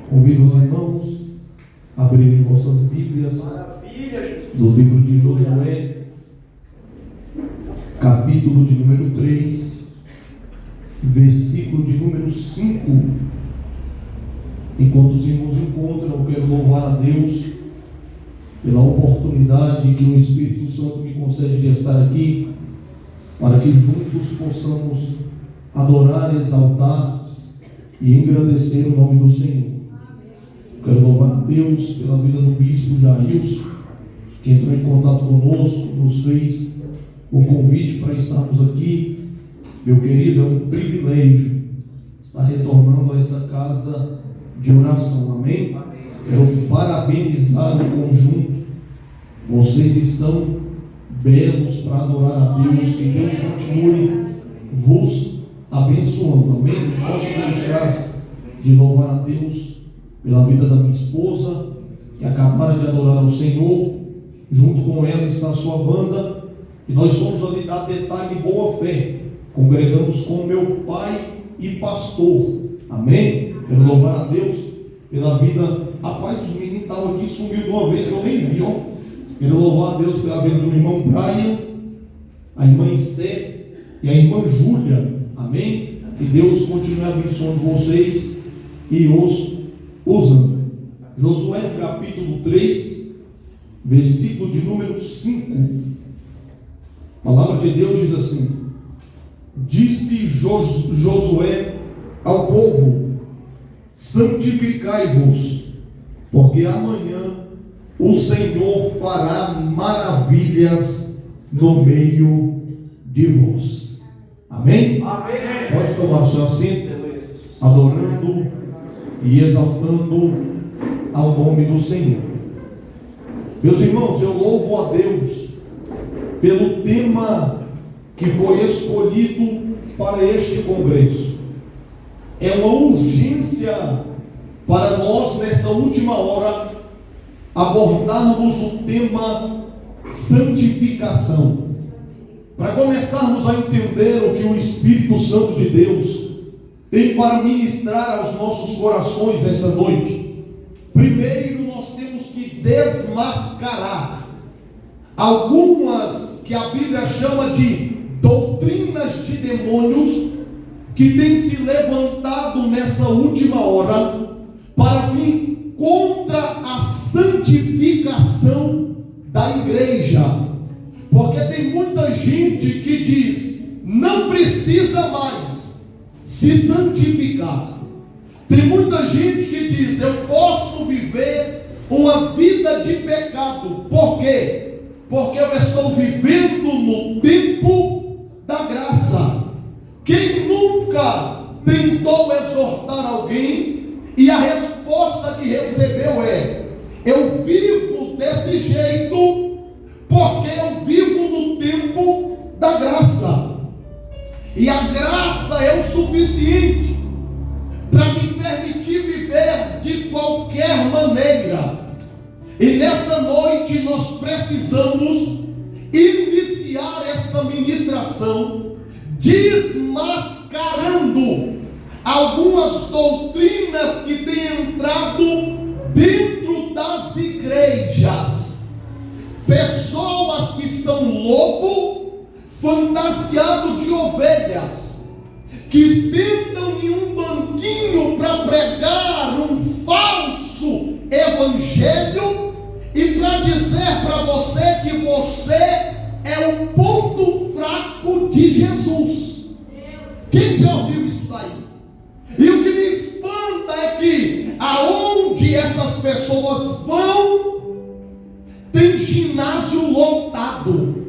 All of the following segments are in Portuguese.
Convido os irmãos a abrirem vossas Bíblias no livro de Josué, capítulo de número 3, versículo de número 5. Enquanto os irmãos encontram, eu quero louvar a Deus pela oportunidade que o Espírito Santo me concede de estar aqui, para que juntos possamos adorar, exaltar e engrandecer o nome do Senhor. Quero louvar a Deus pela vida do bispo Jailson, que entrou em contato conosco, nos fez o convite para estarmos aqui. Meu querido, é um privilégio estar retornando a essa casa de oração, amém? Quero parabenizar o conjunto. Vocês estão belos para adorar a Deus, que Deus continue vos abençoando, amém? Não posso deixar de louvar a Deus pela vida da minha esposa, que acabara de adorar o Senhor. Junto com ela está a sua banda, e nós somos ali da Detalhe Boa Fé, congregamos com meu pai e pastor, amém? Quero louvar a Deus pela vida. Rapaz, os meninos estavam aqui, sumiu de uma vez que eu nem vi, ó. Quero louvar a Deus pela vida do irmão Brian, a irmã Esther e a irmã Júlia, amém? Que Deus continue abençoando vocês e os usando. Josué capítulo 3, versículo de número 5. A palavra de Deus diz assim: disse Josué ao povo: santificai-vos, porque amanhã o Senhor fará maravilhas no meio de vós. Amém? Amém. Pode tomar o seu assento, adorando e exaltando ao nome do Senhor. Meus irmãos, eu louvo a Deus pelo tema que foi escolhido para este congresso. É uma urgência para nós nessa última hora abordarmos o tema santificação, para começarmos a entender o que o Espírito Santo de Deus tem para ministrar aos nossos corações nessa noite. Primeiro, nós temos que desmascarar algumas que a Bíblia chama de doutrinas de demônios, que têm se levantado nessa última hora para vir contra a santificação da igreja. Porque tem muita gente que diz: não precisa mais se santificar. Tem muita gente que diz: eu posso viver uma vida de pecado. Por quê? Porque eu estou vivendo no tempo da graça. Quem nunca tentou exortar alguém e a resposta que recebeu é: eu vivo desse jeito porque eu vivo no tempo da graça, e a graça é o suficiente para me permitir viver de qualquer maneira. E nessa noite nós precisamos iniciar esta ministração desmascarando algumas doutrinas que têm entrado dentro das igrejas. Pessoas que são lobo fantasiado de ovelhas, que sentam em um banquinho para pregar um falso evangelho e para dizer para você que você é o ponto fraco de Jesus. Quem já ouviu isso daí? E o que me espanta é que aonde essas pessoas vão, tem ginásio lotado.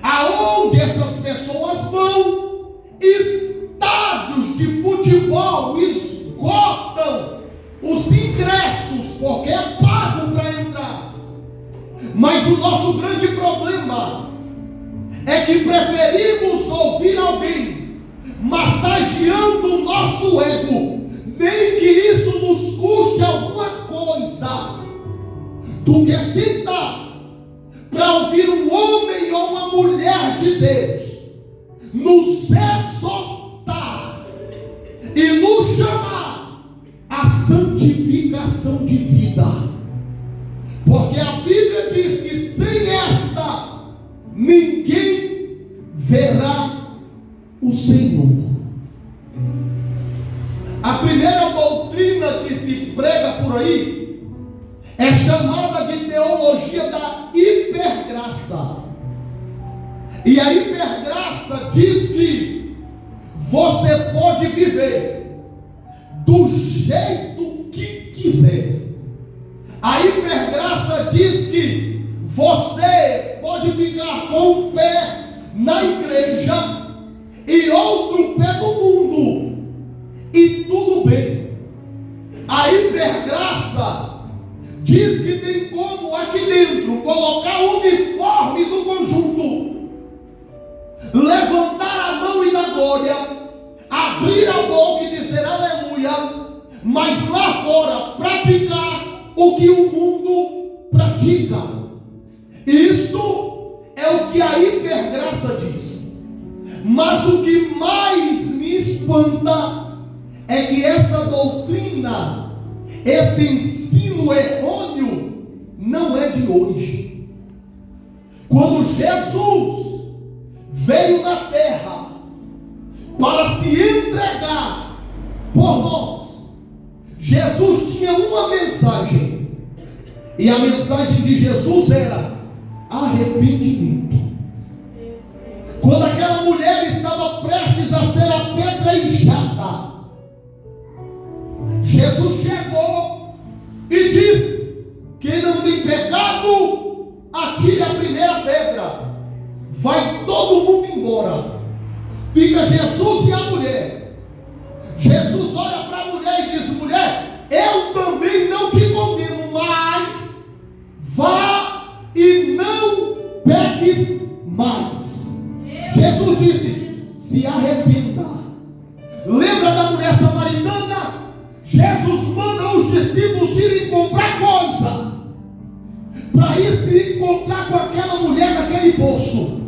Aonde essas pessoas vão, estádios de futebol esgotam os ingressos, porque é pago para entrar. Mas o nosso grande problema é que preferimos ouvir alguém massageando o nosso ego, nem que isso nos custe alguma coisa, do que sentar para ouvir um homem ou uma mulher de Deus nos exortar e nos chamar a santificar. direção de vida, porque a Bíblia diz que sem esta ninguém verá o Senhor. A primeira doutrina que se prega por aí é chamada de teologia da hipergraça. E a hipergraça diz que você pode viver do jeito que quiser. A hipergraça diz que você pode ficar com um pé na igreja e outro pé no mundo, e tudo bem. A hipergraça diz que tem como aqui dentro colocar o uniforme do conjunto, levantar a mão e dar glória, abrir a boca e dizer aleluia, mas lá fora praticar o que o mundo pratica. Isto é o que a hipergraça diz. Mas o que mais me espanta é que essa doutrina, esse ensino errôneo, não é de hoje. Quando Jesus veio na terra para se entregar por nós, Jesus tinha uma mensagem, e a mensagem de Jesus era arrependimento. Quando aquela mulher estava prestes a ser apedrejada, Jesus chegou e disse: quem não tem pecado, atire a primeira pedra. Vai todo mundo embora. Fica Jesus e a mulher. Jesus olha para a mulher e diz: mulher, eu também não te condeno, mas vá e não peques mais. Jesus disse: se arrependa. Lembra da mulher samaritana? Jesus manda os discípulos irem comprar coisa, para ir se encontrar com aquela mulher naquele poço.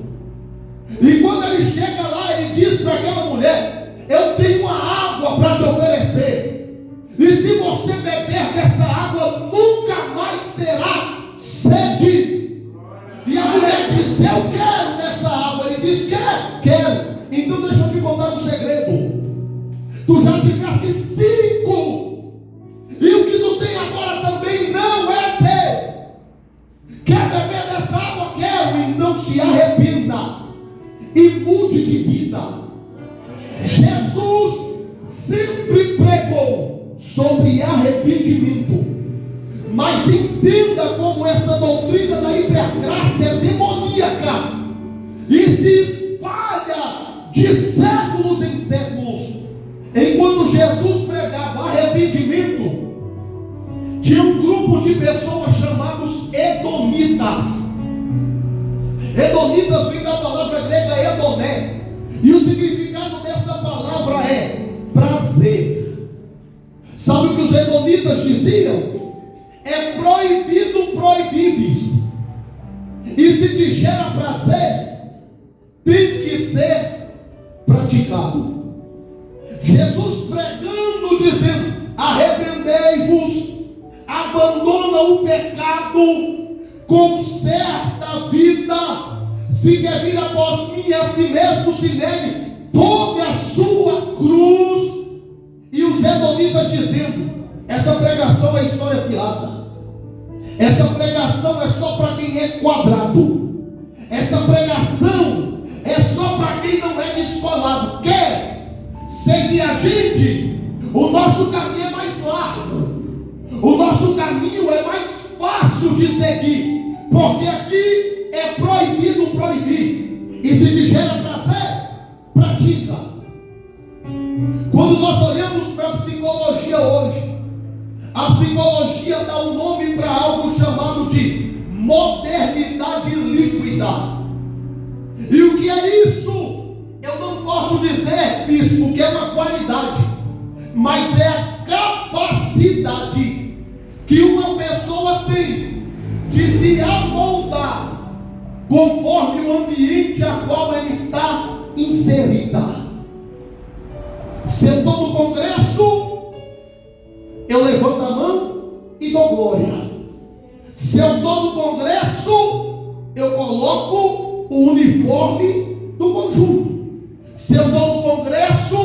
E quando ele chega lá, ele diz para aquela mulher: eu tenho uma água para te oferecer, e se você beber dessa água, nunca mais terá sede. E a mulher disse: eu quero dessa água. Ele disse: quero. Então deixa eu te contar um segredo. Tu já tivesse 5, e o que tu tem agora também não é teu. Quer beber dessa água? Quero. Então se arrependa e mude de vida. Jesus sempre pregou sobre arrependimento, mas entenda como essa doutrina da hipergraça é demoníaca e se espalha de séculos em séculos. Enquanto Jesus pregava arrependimento, tinha um grupo de pessoas chamados edomitas. Edomitas vem da palavra grega edoné, e o significado dessa palavra é prazer. Sabe o que os edomitas diziam? É proibido proibir, bispo. E se te gera prazer, tem que ser praticado. Jesus pregando, dizendo: arrependei-vos, abandona o pecado, conserta a vida. Se quer vir após mim, a si mesmo se negue, tome a sua cruz. E os edomitas dizendo: essa pregação é história fiada, essa pregação é só para quem é quadrado, essa pregação é só para quem não é descolado. Quer seguir a gente? O nosso caminho é mais largo, o nosso caminho é mais fácil de seguir, porque aqui é proibido proibir, e se te gera prazer, pratica. Quando nós olhamos para a psicologia hoje, a psicologia dá um nome para algo chamado de modernidade líquida. E o que é isso? Eu não posso dizer, bispo, que é uma qualidade, mas é a capacidade que uma pessoa tem de se amoldar conforme o ambiente a qual ela está inserida. Sentou no congresso, eu levanto a mão e e dou glória. Se eu estou no congresso, eu coloco o uniforme do conjunto. Se eu estou no congresso,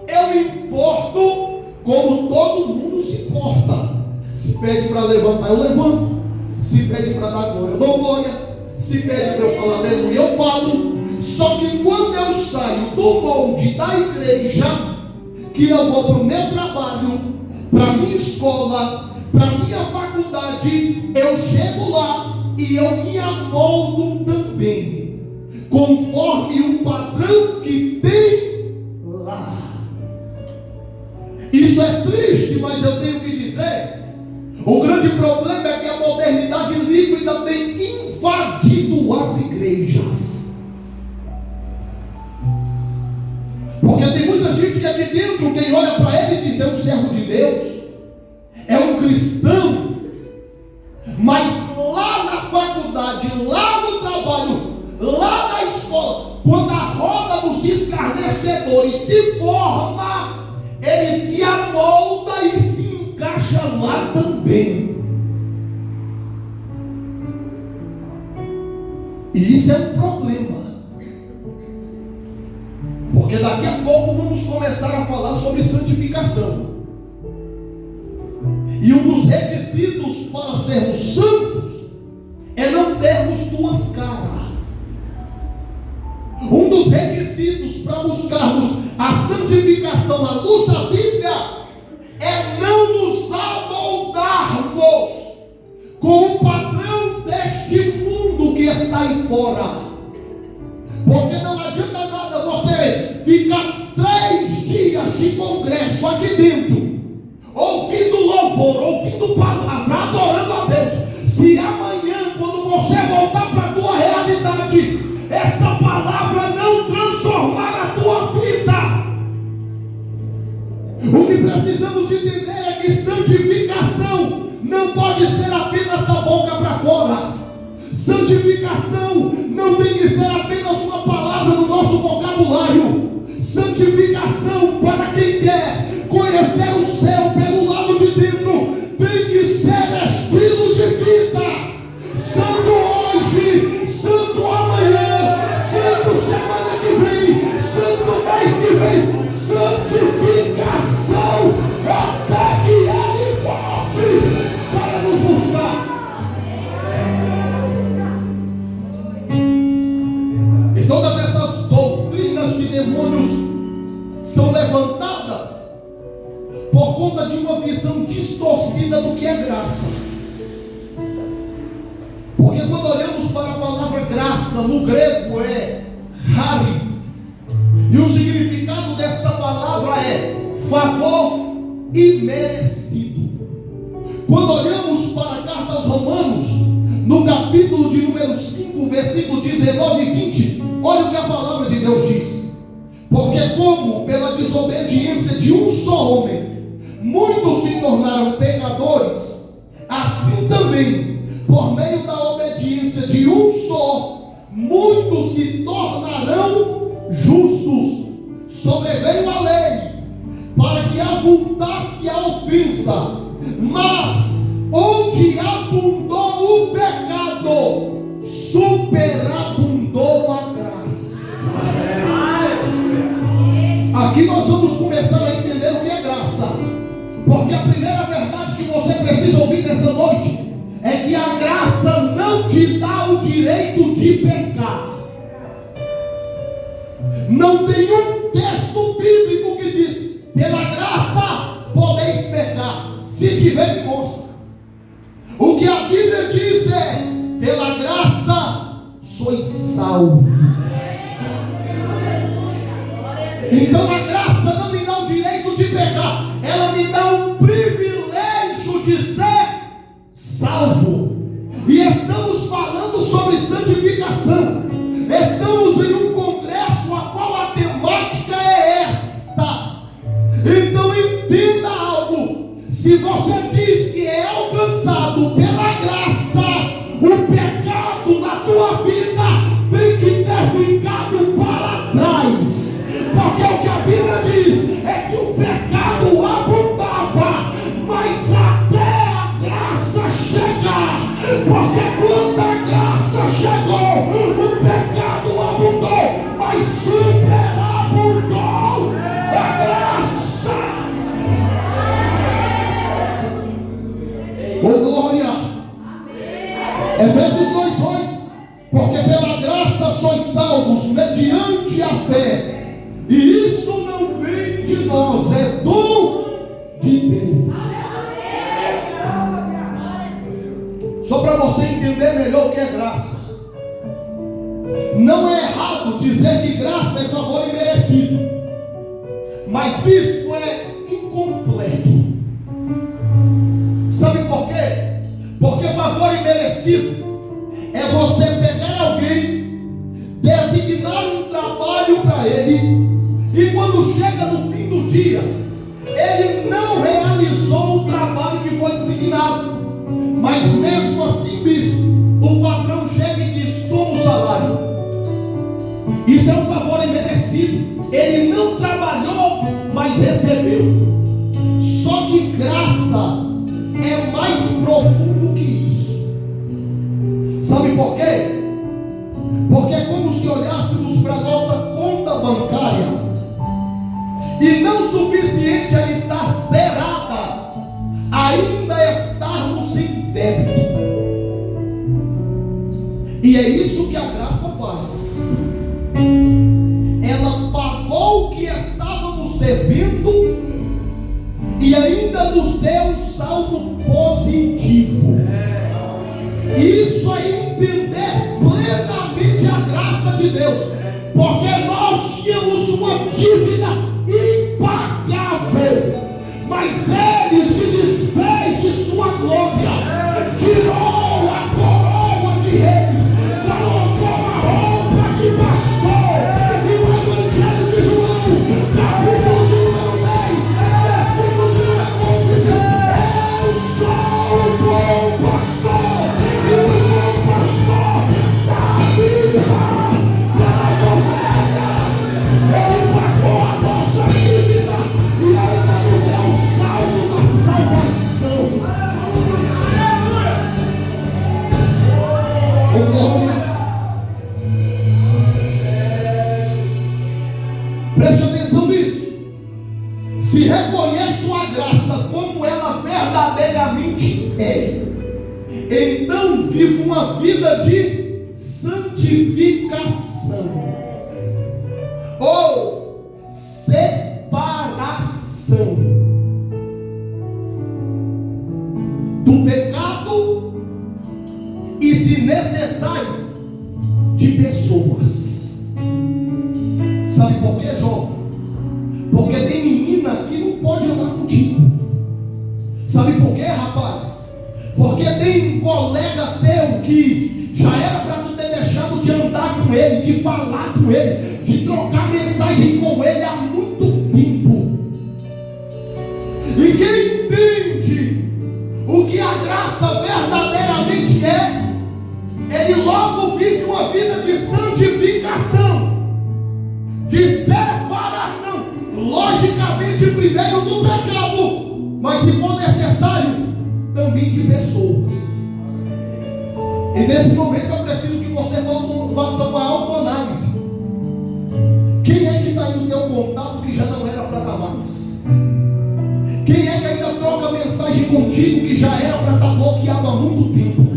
eu me importo como todo mundo se importa. Se pede para levantar, eu levanto. Se pede para dar glória, eu dou glória. Se pede para eu falar aleluia, eu falo. Só que quando eu saio do molde da igreja, que eu vou para o meu trabalho, para a minha escola, para a minha faculdade, eu chego lá e eu me amoldo também, conforme o padrão que tem lá. Isso é triste, mas eu tenho que dizer. O grande problema é que a modernidade líquida tem invadido as igrejas. Porque tem muita gente que aqui dentro, quem olha para ele diz: é um servo de Deus, é um cristão. Mas lá na faculdade, lá no trabalho, lá na escola, quando a roda dos escarnecedores se forma, ele se amolda e se encaixa lá também. E isso é um problema. Porque daqui a pouco vamos começar a falar sobre santificação. E um dos requisitos para sermos santos é não termos duas caras. Um dos requisitos para buscarmos a santificação à luz da Bíblia é não nos amoldarmos com o padrão deste mundo que está aí fora. Porque não adianta nada você ficar 3 dias de congresso aqui dentro, ouvindo louvor, ouvindo palavra, adorando a Deus, se amanhã, quando você voltar para a tua realidade, esta palavra não transformar a tua vida. O que precisamos entender é que santificação não pode ser apenas da boca para fora. Santificação não tem que ser apenas uma palavra no nosso vocabulário. Santificação, para quem quer conhecer o céu pelo lado de dentro, tem que ser estilo de vida. Santo hoje, santo amanhã, santo semana que vem, santo mês que vem. Santificação até que ele volte para nos buscar. E todas essas doutrinas de demônios são levantadas por conta de uma visão distorcida do que é graça. Porque quando olhamos para a palavra graça, no grego é chari, e o significado desta palavra é favor imerecido. Quando olhamos para a carta aos Romanos, no capítulo de número 5, versículo 19 e 20, olha o que a palavra de Deus diz: porque como pela desobediência de um só homem muitos se tornaram pecadores, assim também por meio da obediência de um só muitos se tornarão justos. Sobreveio a lei para que avultasse a ofensa, mas onde abundou o pecado, superabundou a graça. Aqui nós vamos começar a entender o que é graça, porque a primeira verdade que você precisa ouvir nessa noite é que a graça não te dá o direito de pecar. Não tem um texto bíblico que diz: pela graça podeis pecar. Se tiver, me mostra. O que a Bíblia diz é: pela graça sois salvos. Então a graça não me dá o direito de pecar, ela me dá o privilégio de ser salvo. E estamos falando sobre santificação. Estamos em um congresso a qual a temática é esta. Então entenda algo: se você diz que é alcançado pela graça, o pecado na tua vida tem que ter ficado para trás. Porque o que a Bíblia diz é que o pecado abundava, mas até a graça Oh glória! Efésios 2:8. Porque pela graça sois salvos mediante a fé, e isso não vem de nós, é dom de Deus. Só para você entender melhor o que é graça. Não é errado dizer que graça é favor imerecido, mas isso é incompleto. Sabe por quê? Porque favor imerecido é você pegar alguém, designar um trabalho para ele, e quando chega no fim do dia, ele não realizou o trabalho que foi designado, mas mesmo assim, bispo, o patrão chega e diz: toma o salário. Isso é um favor imerecido. Ele não trabalhou, mas recebeu. Só que graça é mais profundo que isso. Sabe por quê? Porque é como se olhássemos para a nossa conta bancária e não suficiente ela estar zerada, ainda estarmos em débito. E é isso que a graça faz. Ela pagou o que estávamos devendo e ainda nos deu um saldo positivo. Isso é entender plenamente a graça de Deus, porque nós tínhamos uma dívida impagável, mas Ele se desfez de sua glória, tirou a coroa de rei, colocou a roupa de pastor. E o Evangelho de João, capítulo de número 10, versículo de número 11 diz: eu sou o bom pastor, e o bom pastor dá vida pelas ovelhas. Ele pagou a nossa dívida e ainda nos deu o saldo da salvação. Oh glória! Preste atenção nisso. Se reconheço a graça como ela verdadeiramente é, então vivo uma vida de santificação ou separação do pecado e, se necessário, de pessoas. Sabe por quê, João? Porque tem menina que não pode andar contigo. Sabe por quê, rapaz? Porque tem um colega teu que já era para tu ter deixado de andar com ele, de falar com ele, de trocar mensagem com ele há muito tempo. E quem entende o que a graça verdadeiramente é, ele logo vive uma vida de santificação, de separação, logicamente primeiro do pecado, mas se for necessário, também de pessoas. E nesse momento eu preciso que você faça uma autoanálise. Quem é que está aí no teu contato que já não era para estar mais? Quem é que ainda troca mensagem contigo que já era para estar bloqueado há muito tempo?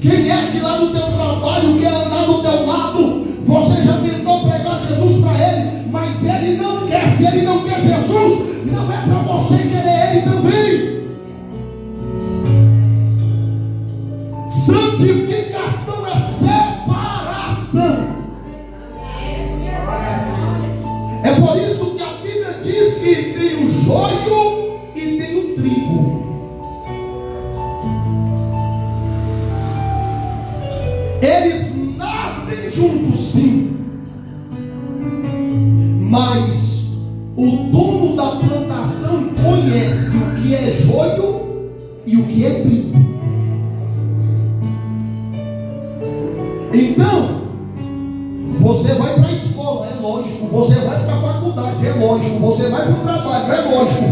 Quem é que lá no teu trabalho quer andar do teu lado? Você já tentou pregar Jesus para ele, mas ele não quer. Se ele não quer Jesus, não é para você querer ele também. Santificação é separação. É por isso que a Bíblia diz que tem o joio e tem o trigo. Eles nascem juntos, sim, mas o dono da plantação conhece o que é joio e o que é trigo. Então, você vai para a escola, é lógico. Você vai para a faculdade, é lógico. Você vai para o trabalho, é lógico.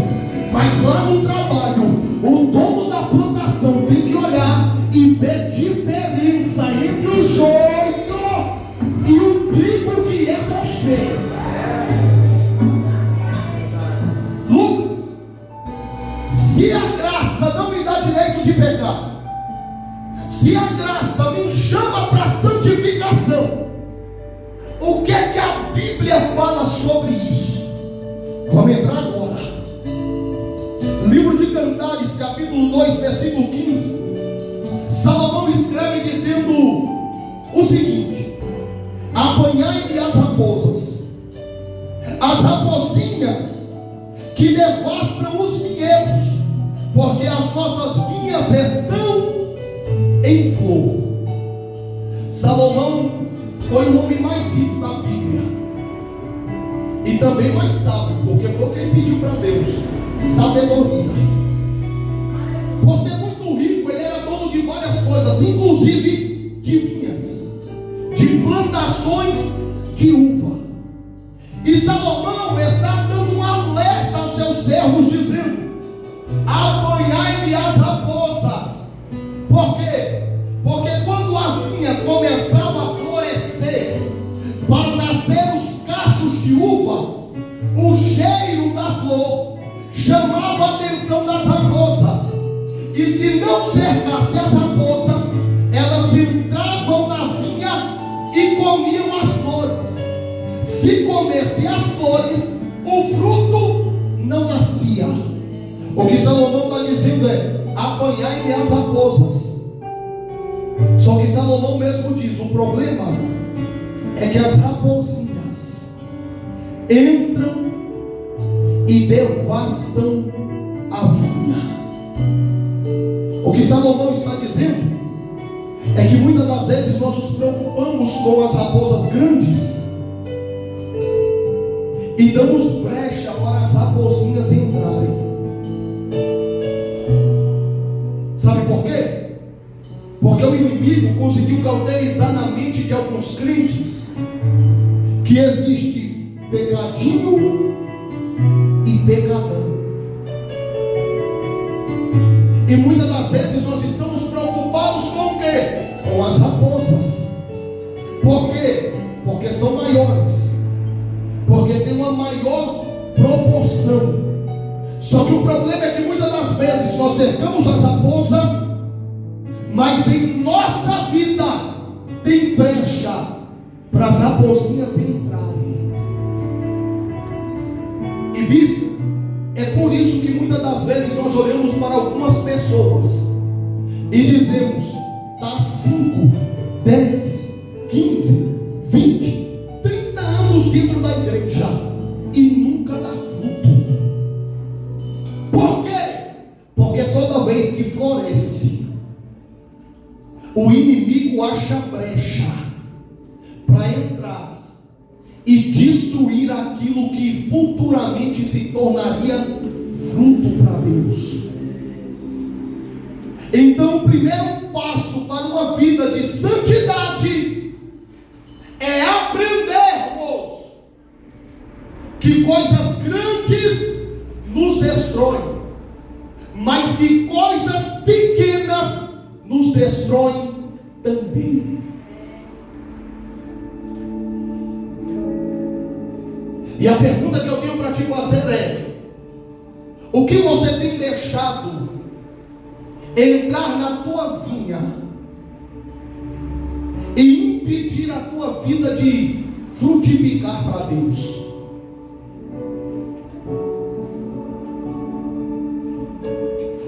Mas lá no trabalho, o dono da plantação tem que olhar e ver diferença entre o joio e o trigo que é você. Lucas, se a graça não me dá direito de Se a graça me chama para santificação, o que é que a Bíblia fala sobre isso? Vamos entrar agora. Livro de Cantares, capítulo 2, versículo 15. Salomão escreve dizendo o seguinte: apanhai-me as raposinhas que devastam os vinhedos, porque as nossas vinhas estão em flor. Salomão foi o homem mais rico da Bíblia e também mais sábio, porque foi o que ele pediu para Deus: sabedoria. Por ser muito rico, ele era dono de várias coisas, inclusive de vinhas, de plantações de uva. E Salomão está dando um alerta aos seus servos, dizendo: apanhai-me as raposas. Por quê? Porque quando a vinha começava a florescer, para nascer os cachos de uva, o cheiro da flor chamava a atenção das raposas. E se não cercasse as raposas, elas entravam na vinha e comiam as flores. Se comesse as flores, o fruto não nascia. O que Salomão está dizendo é: apanhai-me as raposas. Só que Salomão mesmo diz: o problema é que as raposinhas entram e devastam a vinha. O que Salomão está dizendo é que muitas das vezes nós nos preocupamos com as raposas grandes e damos brecha para as raposinhas entrarem. Sabe por quê? Porque o inimigo conseguiu cauterizar na mente de alguns crentes que existe pecadinho e pecadão. E muitas das vezes nós estamos preocupados com o quê? Com as raposas. Por quê? Porque são maiores, porque tem uma maior proporção. Só que o problema é que muitas das vezes nós cercamos as raposas, mas em nossa vida tem brecha para as raposinhas entrarem. E bispo, é por isso que muitas das vezes nós olhamos para algumas pessoas e dizemos: está 5, 10, 15, 20, 30 anos dentro da igreja e nunca dá fruto. Por quê? Porque toda vez que floresce, o inimigo acha brecha para entrar e destruir aquilo que futuramente se tornaria fruto para Deus. Então, o primeiro passo para uma vida de santidade é aprendermos que coisas grandes nos destroem, mas que coisas pequenas nos destroem também. E a pergunta que eu tenho para te fazer é: o que você tem deixado entrar na tua vinha e impedir a tua vida de frutificar para Deus?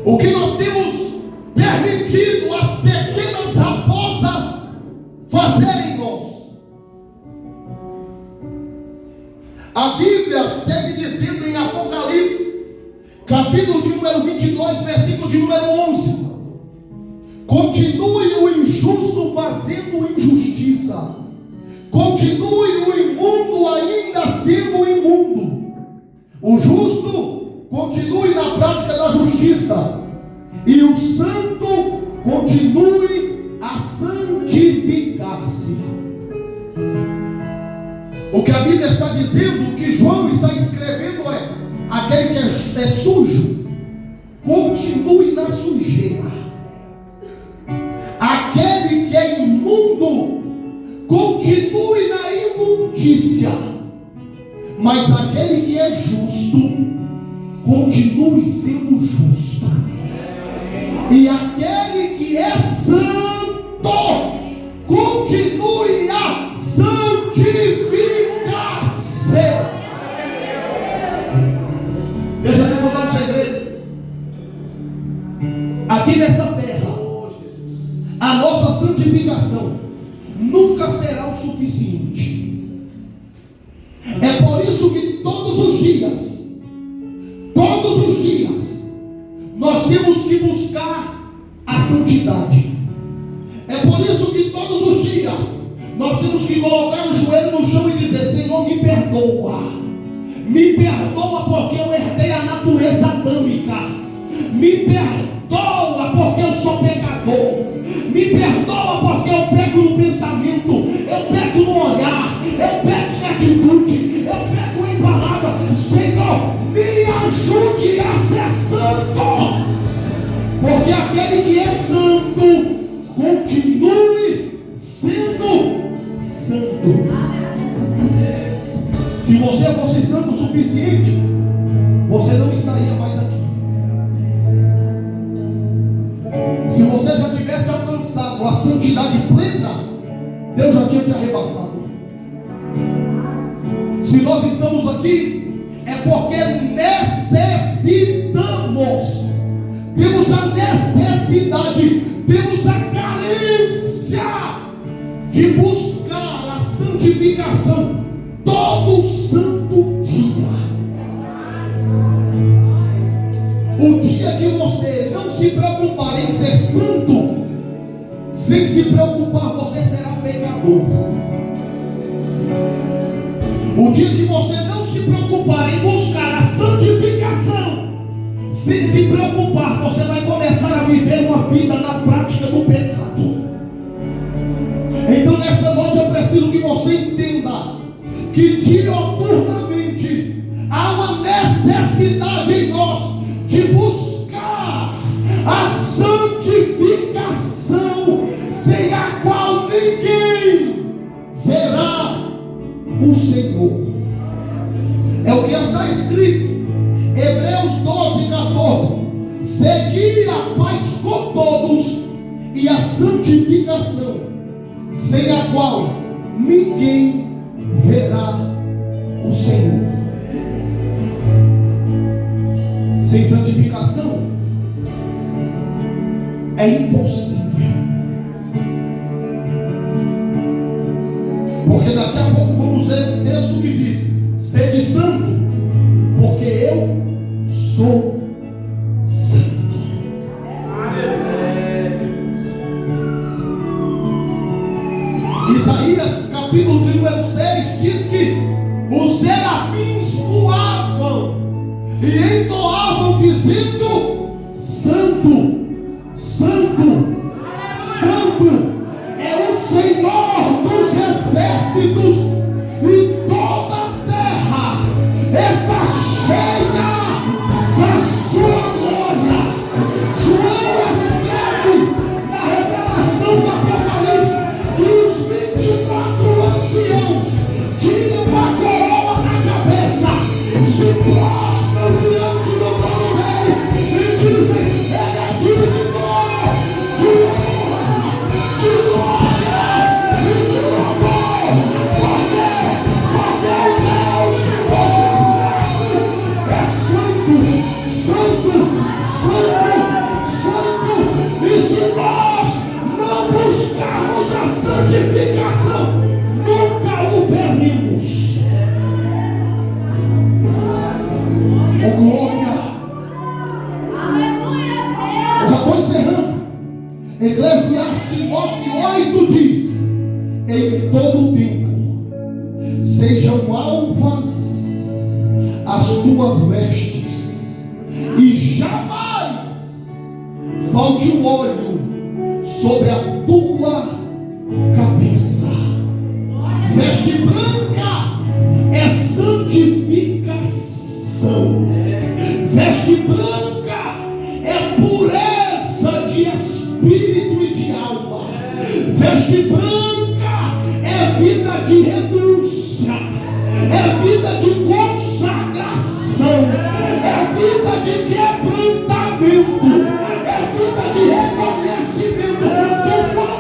O que nós temos permitido as pequenas raposas fazerem em nós? A Bíblia segue dizendo em Apocalipse, capítulo de número 22, versículo de número 11: continue o injusto fazendo injustiça, continue o imundo ainda sendo imundo, o justo continue na prática da justiça, e o santo continue a santificar-se. O que a Bíblia está dizendo, o que João está escrevendo é: aquele que é sujo, continue na sujeira. Aquele que é imundo, continue na imundícia. Mas aquele que é justo, continue sendo justo. E aquele que é santo, continue a santificar-se. Deixa eu te contar um segredo. Aqui nessa terra, a nossa santificação nunca será o suficiente. É por isso que todos os dias, nós temos que buscar a santidade. É por isso que todos os dias nós temos que colocar o joelho no chão e dizer: Senhor, me perdoa. Me perdoa porque eu herdei a natureza adâmica. Me perdoa porque eu sou pecador. Me perdoa porque eu peco no pensamento, eu peco no olhar, eu peco em atitude, eu peco em palavra. Senhor, me ajude a ser santo, porque aquele que é santo continue sendo santo. Se você fosse santo o suficiente, você não estaria mais aqui. Se você já tivesse alcançado a santidade plena, Deus já tinha te arrebatado. Se nós estamos aqui, é porque necessitamos, temos a necessidade, temos a carência de buscar a santificação todo santo dia. O dia que você não se preocupar em ser santo, sem se preocupar, você será pecador. O dia que você não se preocupar em buscar a santificação, sem se preocupar, você vai começar a viver uma vida na prática do pecado. Então nessa noite eu preciso que você entenda que dioturnamente há uma necessidade em nós de buscar a santificação, sem a qual ninguém verá o Senhor. É o que está escrito, Hebreus 12:14: segui a paz com todos e a santificação, sem a qual ninguém verá o Senhor. Sem santificação é impossível. Porque daqui a pouco vamos ler um texto que diz: sede santo, porque eu sou santo. Isaías capítulo de número 6 diz que os serafins voavam e entoavam dizendo: santo, santo, santo é o Senhor dos exércitos, e toda a terra está cheia da sua glória. João escreve na revelação do Apocalipse que os 24 anciãos tinham uma coroa na cabeça, se prostram diante do trono dele e dizem: ele é digno de honra, de glória e de louvor, porque o Deus que você serve é santo, santo, santo, santo. E se nós não buscarmos a santificação, nunca o veremos. Oh, glória! Eu já estou encerrando. Eclesiastes 9:8 diz: em todo tempo sejam alvas as tuas vestes, e jamais falte o óleo sobre a tua cabeça. Veste branca é santificação. Veste branca é pureza de espírito e de alma. Veste branca é vida de renúncia, é vida de consagração, é vida de quebrantamento, é vida de reconhecimento do quão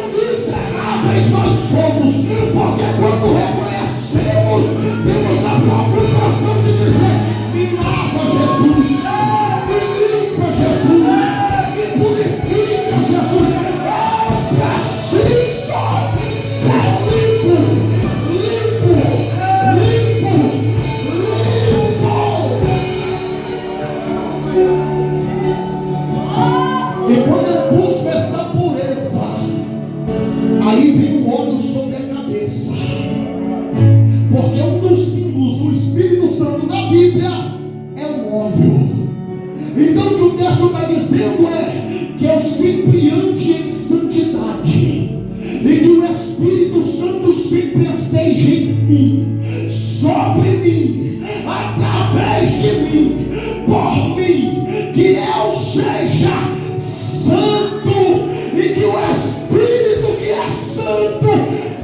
esteja em mim, sobre mim, através de mim, por mim, que eu seja santo e que o Espírito que é santo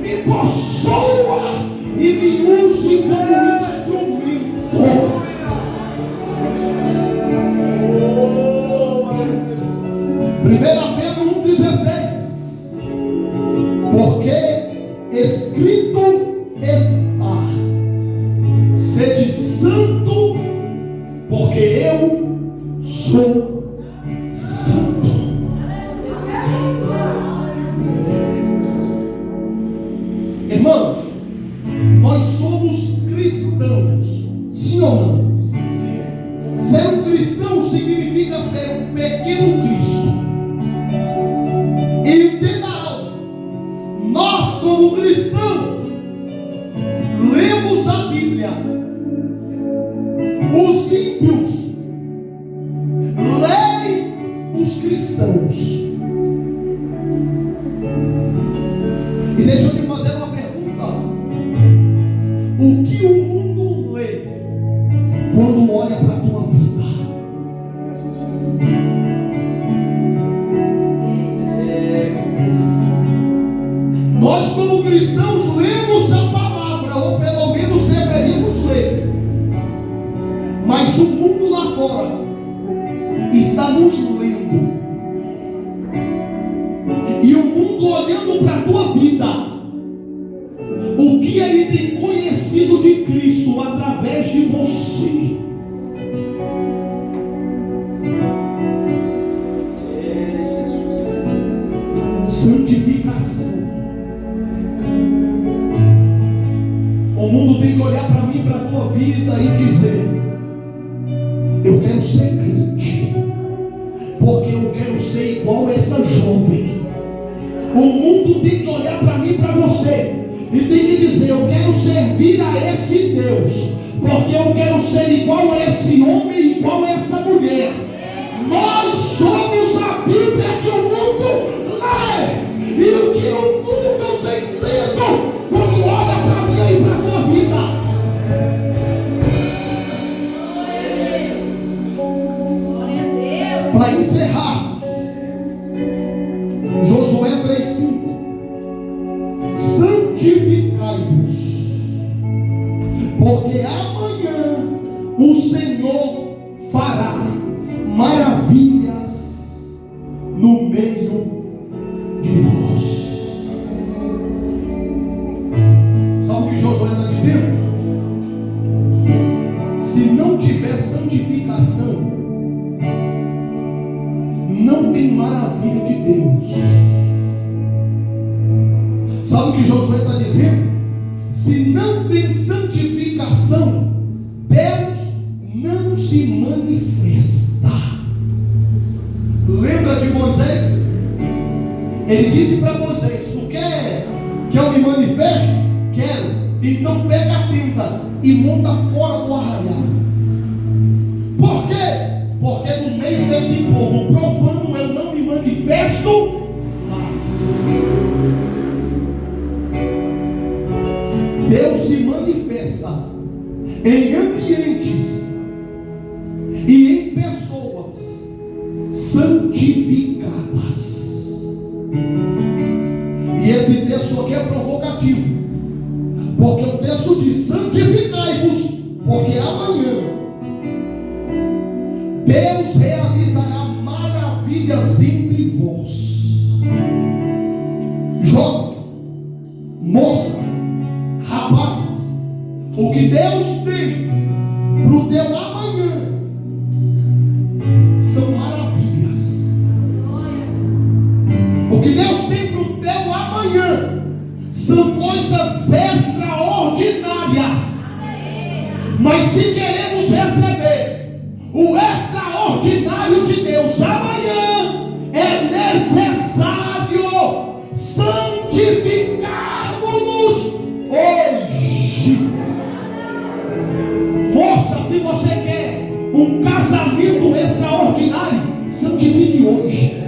me possua e me use como instrumento. 1 Pedro 1,16, porque escrito está: sede santo, porque eu sou santo. Irmãos, nós somos cristãos, sim ou não? Ser um cristão significa ser um pequeno Cristo. E entenda algo: nós, como cristãos, lemos a Bíblia. Os ímpios leem os cristãos. E deixa eu te fazer uma pergunta: o que o mundo lê quando olha para a tua vida? Nós, como cristãos, lemos a palavra, ou pelo menos deveríamos ler. Mas o mundo lá fora está nos lendo. E o mundo olhando para a tua vida, o que ele tem conhecido de Cristo através de você. Santificação. O mundo tem que olhar para mim, para a tua vida e dizer: eu quero ser crente, porque eu quero ser igual a essa jovem. O mundo tem que olhar para mim, para você, e tem que dizer: eu quero servir a esse Deus, porque eu quero ser igual a esse homem, igual a essa mulher. Nós somos a Bíblia que o mundo lê. E o que o mundo tem lido quando olha para mim e para a tua vida? Para encerrar, Josué 3,5: santificai-vos, porque amanhã o Senhor fará maravilhas no meio de vós. Sabe o que Josué está dizendo? Se não tiver santificação, não tem maravilha de Deus. Sabe o que Josué está dizendo? Se não tem santificação, Deus não se manifesta. Lembra de Moisés? Ele disse para Moisés: tu quer que eu me manifeste? Quero. Então pega a tenda e monta fora do arraial. Por quê? Porque no meio desse povo profano eu não me manifesto mais. Deus se manifesta em ambientes e em pessoas santificadas. E esse texto aqui é provocativo, porque o texto diz: santificai-vos, porque amanhã Deus realizará maravilhas entre vós. Jovem, moça, rapaz, o que Deus tem para o teu amanhã são maravilhas. O que Deus tem para o teu amanhã são coisas extraordinárias. Mas se queremos receber o extraordinário de Deus amanhã, é necessário santificarmos-nos hoje. Moça, se você quer um casamento extraordinário, santifique hoje.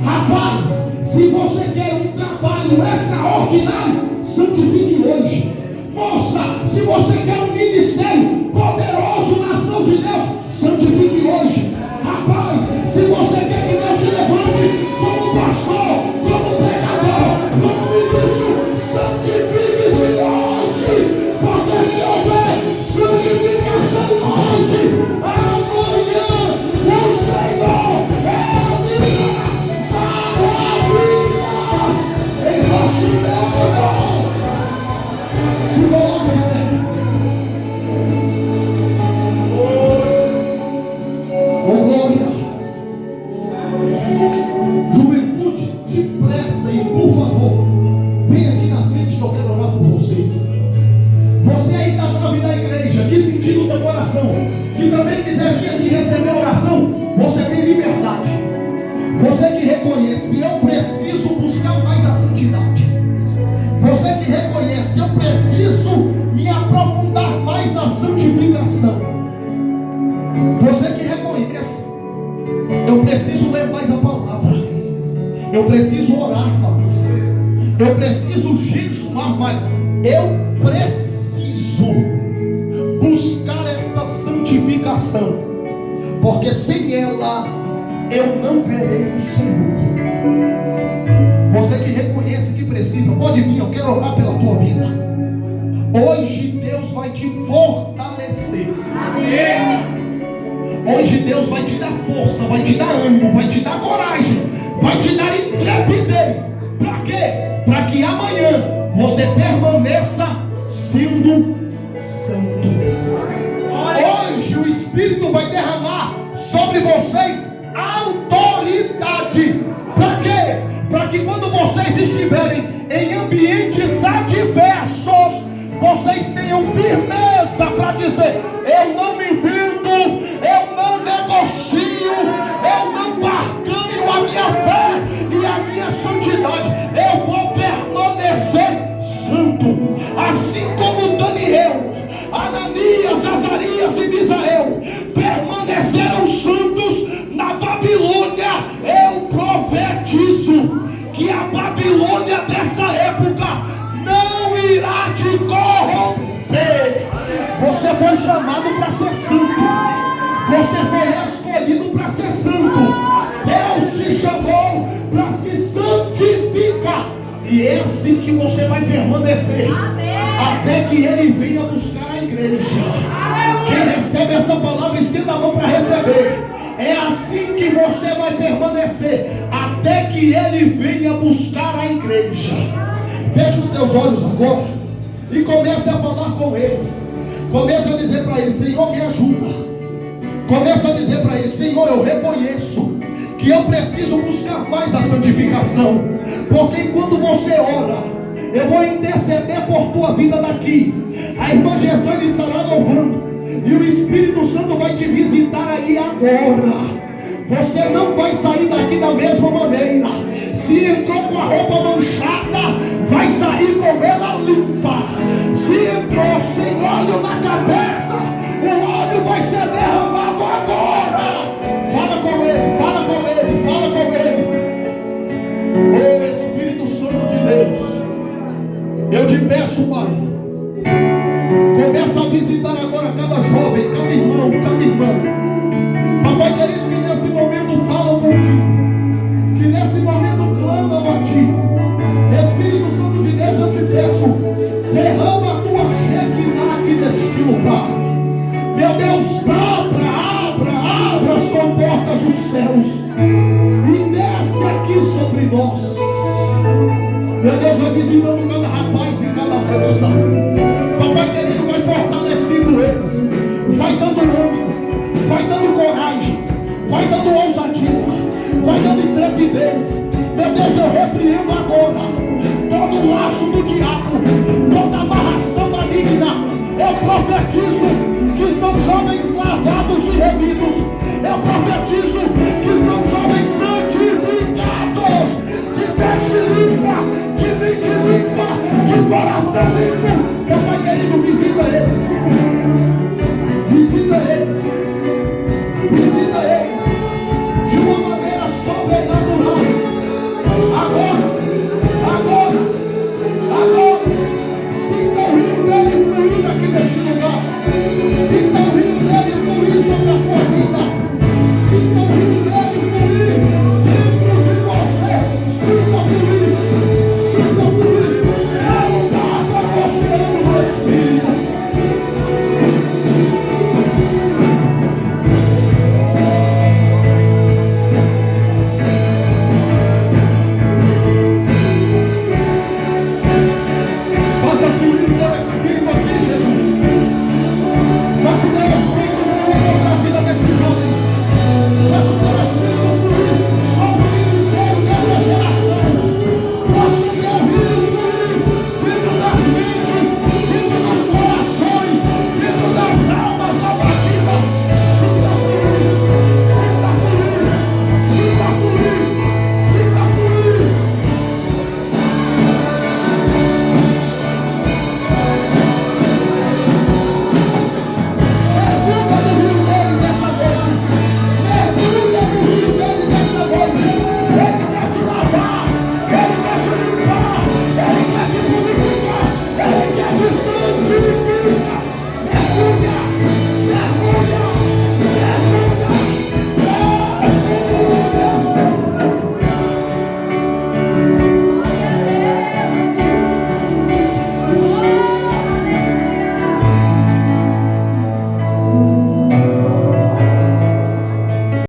Rapaz, se você quer um trabalho extraordinário, santifique hoje. Moça, se você quer um ministério poderoso nas mãos de Deus, santifique hoje. Rapaz, se você quer que Deus te levante como pastor, como pregador, como ministro, santifique-se hoje. Porque se houver santificação hoje, amanhã o Senhor realiza maravilhas em nosso meio. Se coloque em pé. Oh, glória. Juventude, depressa e por favor, vem aqui na frente que eu quero orar por vocês. Você aí da nave da igreja, que sentiu no teu coração, que também quiser vir aqui receber oração, você tem liberdade. Você que reconhece, eu preciso buscar mais a santidade. Você que reconhece, eu preciso me aprofundar mais na santificação. Você que reconhece, eu preciso ler mais a palavra. Eu preciso orar mais. Eu preciso jejuar mais. Eu preciso buscar esta santificação, porque sem ela eu não verei o Senhor. Você que reconhece que precisa, pode vir, eu quero orar pela tua vida. Hoje Deus vai te fortalecer. Amém. Hoje Deus vai te dar força, vai te dar ânimo, vai te dar coragem, vai te dar intrepidez. Para quê? Para que amanhã você permaneça sendo santo. Hoje o Espírito vai derramar sobre vocês autoridade. Para quê? Para que quando vocês estiverem em ambientes adversos, vocês tenham firmeza para dizer: eu não me vendo, eu não negocio, eu não barganho a minha fé e a minha santidade. Eu vou permanecer santo, assim como Daniel, Ananias, Azarias e Misael permaneceram santos na Babilônia. Eu profetizo que a Babilônia dessa época não irá te corromper. Você foi chamado para ser santo. Você foi escolhido para ser santo. Deus te chamou para se santificar. E é assim que você vai permanecer. Amém. Até que Ele venha buscar a igreja. Quem recebe essa palavra, estenda a mão para receber. É assim que você vai permanecer, até que Ele venha buscar a igreja. Feche os teus olhos agora e comece a falar com Ele. Comece a dizer para Ele: Senhor, me ajuda. Comece a dizer para Ele: Senhor, eu reconheço que eu preciso buscar mais a santificação, porque quando você ora, eu vou interceder por tua vida daqui. A irmã Gesane estará louvando e o Espírito Santo vai te visitar aí agora. Você não vai sair daqui da mesma maneira. Se entrou com a roupa manchada, vai sair com ela limpa. Se entrou sem óleo na cabeça, o óleo vai ser derramado agora. Fala com Ele, fala com Ele, fala com Ele. Ô Espírito Santo de Deus, eu te peço, Pai, começa a visitar agora cada jovem, cada irmão, cada irmã. Papai querido, que nesse momento falam contigo, que nesse momento clamam a Ti. Espírito Santo de Deus, eu te peço, derrama a Tua Shekinah aqui neste lugar. Meu Deus, abra as comportas dos céus e desce aqui sobre nós. Meu Deus, vai visitando cada rapaz e cada moça. Papai querido, vai fortalecendo eles, vai dando ânimo, vai dando coragem, vai dando ousadia, vai dando intrepidez. Meu Deus, eu repreendo agora todo o laço do diabo, toda amarração maligna. Eu profetizo que são jovens lavados e remidos. Eu profetizo que são jovens santificados, de peixe limpa, de mente limpa, de coração limpo. Meu Pai querido, visita eles.